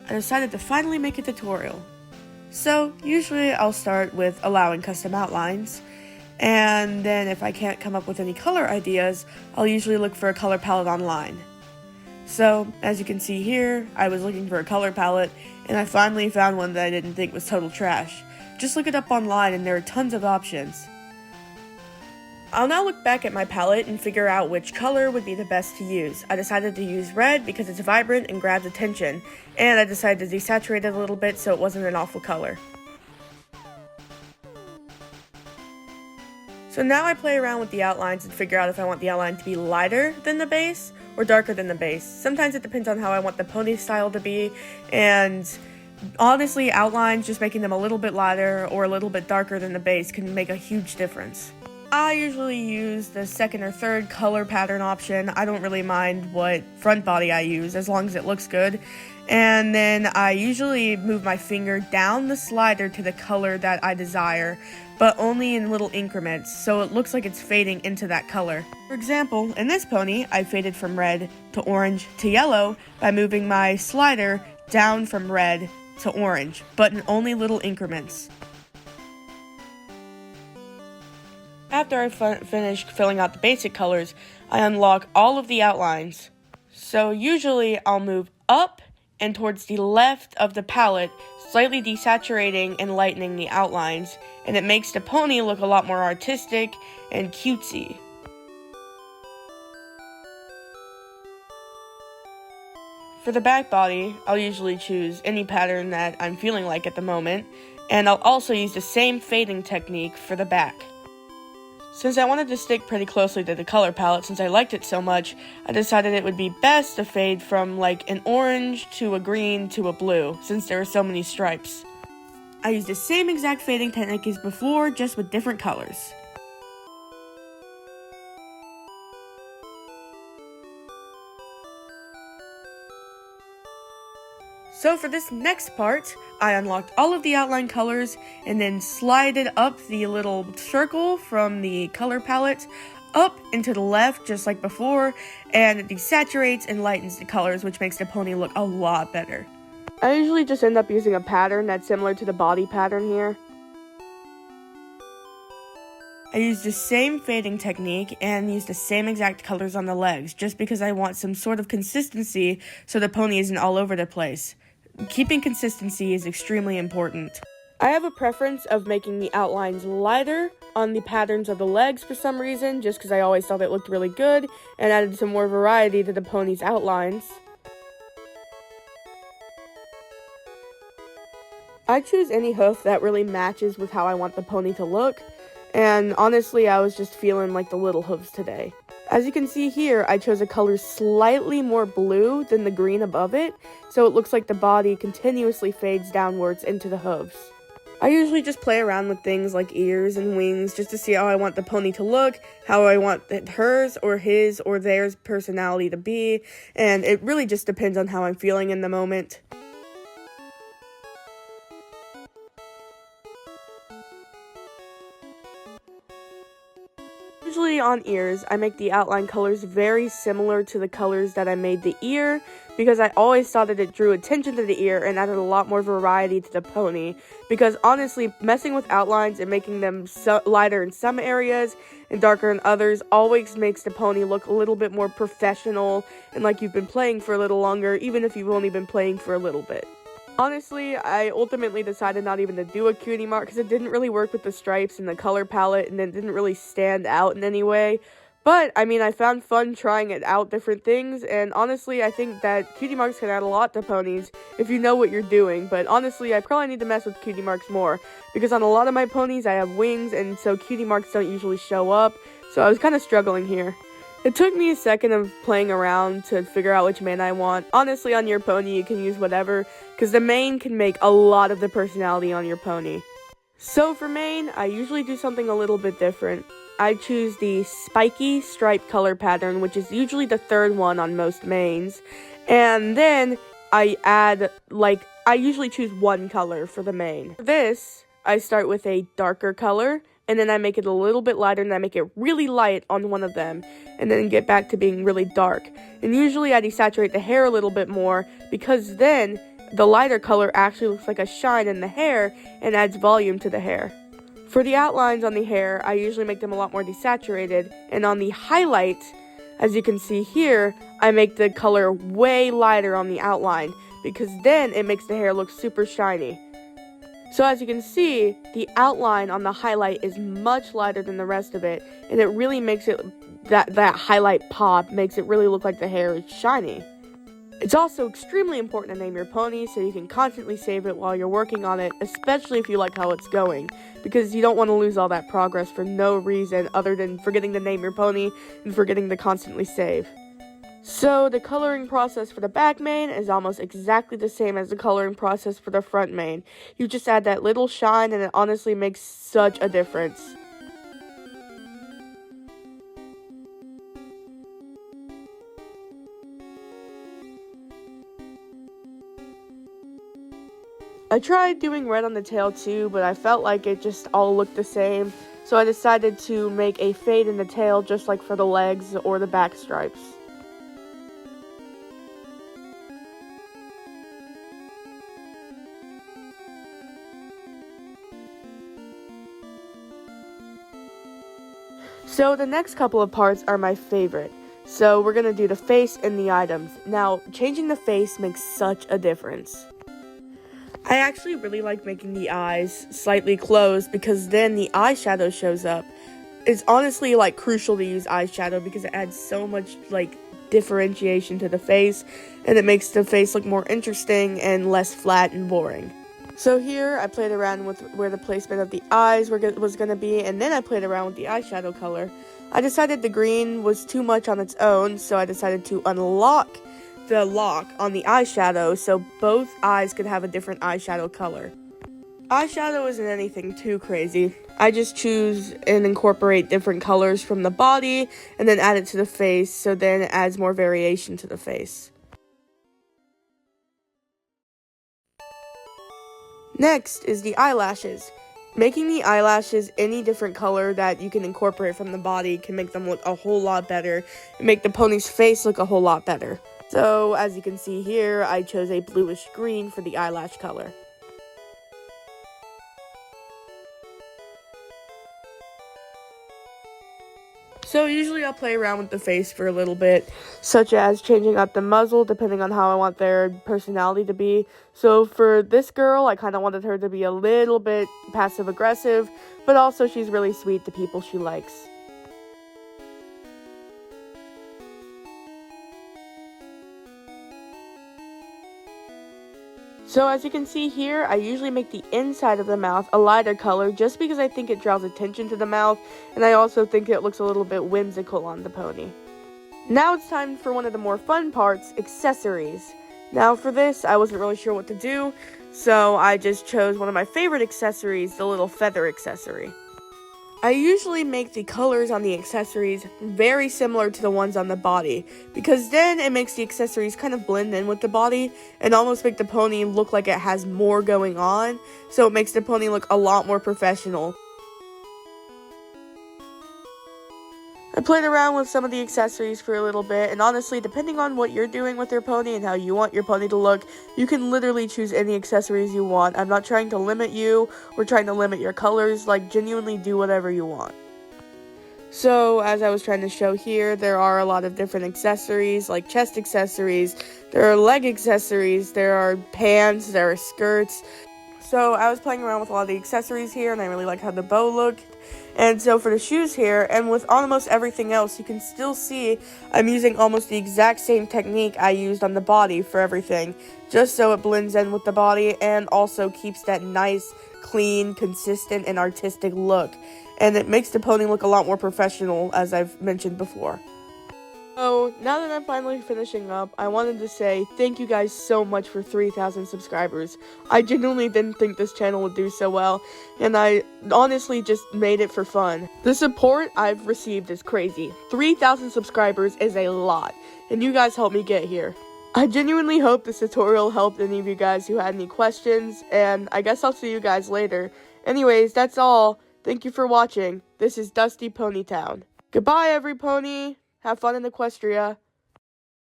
I decided to finally make a tutorial. So usually I'll start with allowing custom outlines, and then if I can't come up with any color ideas, I'll usually look for a color palette online. So as you can see here, I was looking for a color palette, and I finally found one that I didn't think was total trash. Just look it up online and there are tons of options. I'll now look back at my palette and figure out which color would be the best to use. I decided to use red because it's vibrant and grabs attention, and I decided to desaturate it a little bit so it wasn't an awful color. So now I play around with the outlines and figure out if I want the outline to be lighter than the base or darker than the base. Sometimes it depends on how I want the pony style to be, and honestly, outlines, just making them a little bit lighter or a little bit darker than the base can make a huge difference. I usually use the second or third color pattern option. I don't really mind what front body I use as long as it looks good. And then I usually move my finger down the slider to the color that I desire, but only in little increments, so it looks like it's fading into that color. For example, in this pony, I faded from red to orange to yellow by moving my slider down from red to orange, but in only little increments. After I finished filling out the basic colors, I unlock all of the outlines. So usually I'll move up and towards the left of the palette, slightly desaturating and lightening the outlines, and it makes the pony look a lot more artistic and cutesy. For the back body, I'll usually choose any pattern that I'm feeling like at the moment, and I'll also use the same fading technique for the back. Since I wanted to stick pretty closely to the color palette since I liked it so much, I decided it would be best to fade from like an orange to a green to a blue, since there are so many stripes. I used the same exact fading technique as before, just with different colors. So for this next part, I unlocked all of the outline colors and then slided up the little circle from the color palette up into the left just like before, and it desaturates and lightens the colors, which makes the pony look a lot better. I usually just end up using a pattern that's similar to the body pattern here. I used the same fading technique and used the same exact colors on the legs just because I want some sort of consistency so the pony isn't all over the place. Keeping consistency is extremely important. I have a preference of making the outlines lighter on the patterns of the legs for some reason, just because I always thought it looked really good and added some more variety to the pony's outlines. I choose any hoof that really matches with how I want the pony to look, and honestly I was just feeling like the little hooves today. As you can see here, I chose a color slightly more blue than the green above it, so it looks like the body continuously fades downwards into the hooves. I usually just play around with things like ears and wings just to see how I want the pony to look, how I want hers or his or theirs personality to be, and it really just depends on how I'm feeling in the moment. Usually on ears, I make the outline colors very similar to the colors that I made the ear, because I always thought that it drew attention to the ear and added a lot more variety to the pony, because honestly, messing with outlines and making them lighter in some areas and darker in others always makes the pony look a little bit more professional and like you've been playing for a little longer, even if you've only been playing for a little bit. Honestly, I ultimately decided not even to do a cutie mark because it didn't really work with the stripes and the color palette, and it didn't really stand out in any way. But, I mean, I found fun trying it out different things, and honestly, I think that cutie marks can add a lot to ponies if you know what you're doing. But honestly, I probably need to mess with cutie marks more, because on a lot of my ponies, I have wings, and so cutie marks don't usually show up, so I was kind of struggling here. It took me a second of playing around to figure out which mane I want. Honestly, on your pony, you can use whatever, because the mane can make a lot of the personality on your pony. So for mane, I usually do something a little bit different. I choose the spiky stripe color pattern, which is usually the third one on most manes. And then I add, I usually choose one color for the mane. For this, I start with a darker color, and then I make it a little bit lighter, and I make it really light on one of them, and then get back to being really dark. And usually I desaturate the hair a little bit more, because then the lighter color actually looks like a shine in the hair and adds volume to the hair. For the outlines on the hair, I usually make them a lot more desaturated, and on the highlight, as you can see here, I make the color way lighter on the outline, because then it makes the hair look super shiny. So as you can see, the outline on the highlight is much lighter than the rest of it, and it really makes it, that highlight pop makes it really look like the hair is shiny. It's also extremely important to name your pony so you can constantly save it while you're working on it, especially if you like how it's going, because you don't want to lose all that progress for no reason other than forgetting to name your pony and forgetting to constantly save. So the coloring process for the back mane is almost exactly the same as the coloring process for the front mane. You just add that little shine and it honestly makes such a difference. I tried doing red on the tail too, but I felt like it just all looked the same, so I decided to make a fade in the tail just like for the legs or the back stripes. So the next couple of parts are my favorite. So we're going to do the face and the items. Now, changing the face makes such a difference. I actually really like making the eyes slightly closed because then the eyeshadow shows up. It's honestly like crucial to use eyeshadow because it adds so much like differentiation to the face and it makes the face look more interesting and less flat and boring. So here I played around with where the placement of the eyes was going to be, and then I played around with the eyeshadow color. I decided the green was too much on its own, so I decided to unlock the lock on the eyeshadow so both eyes could have a different eyeshadow color. Eyeshadow isn't anything too crazy. I just choose and incorporate different colors from the body and then add it to the face, so then it adds more variation to the face. Next is the eyelashes. Making the eyelashes any different color that you can incorporate from the body can make them look a whole lot better and make the pony's face look a whole lot better. So, as you can see here, I chose a bluish green for the eyelash color. So usually I'll play around with the face for a little bit, such as changing up the muzzle depending on how I want their personality to be. So for this girl, I kind of wanted her to be a little bit passive-aggressive, but also she's really sweet to people she likes. So as you can see here, I usually make the inside of the mouth a lighter color just because I think it draws attention to the mouth, and I also think it looks a little bit whimsical on the pony. Now it's time for one of the more fun parts, accessories. Now for this, I wasn't really sure what to do, so I just chose one of my favorite accessories, the little feather accessory. I usually make the colors on the accessories very similar to the ones on the body, because then it makes the accessories kind of blend in with the body and almost make the pony look like it has more going on, so it makes the pony look a lot more professional. I played around with some of the accessories for a little bit, and honestly, depending on what you're doing with your pony and how you want your pony to look, you can literally choose any accessories you want. I'm not trying to limit you or trying to limit your colors, like genuinely do whatever you want. So, as I was trying to show here, there are a lot of different accessories, like chest accessories, there are leg accessories, there are pants, there are skirts. So, I was playing around with a lot of the accessories here, and I really like how the bow looked. And so for the shoes here, and with almost everything else, you can still see I'm using almost the exact same technique I used on the body for everything, just so it blends in with the body and also keeps that nice, clean, consistent, and artistic look. And it makes the pony look a lot more professional, as I've mentioned before. So, now that I'm finally finishing up, I wanted to say thank you guys so much for 3,000 subscribers. I genuinely didn't think this channel would do so well, and I honestly just made it for fun. The support I've received is crazy. 3,000 subscribers is a lot, and you guys helped me get here. I genuinely hope this tutorial helped any of you guys who had any questions, and I guess I'll see you guys later. Anyways, that's all. Thank you for watching. This is Dusty Ponytown. Goodbye, every pony. Have fun in Equestria.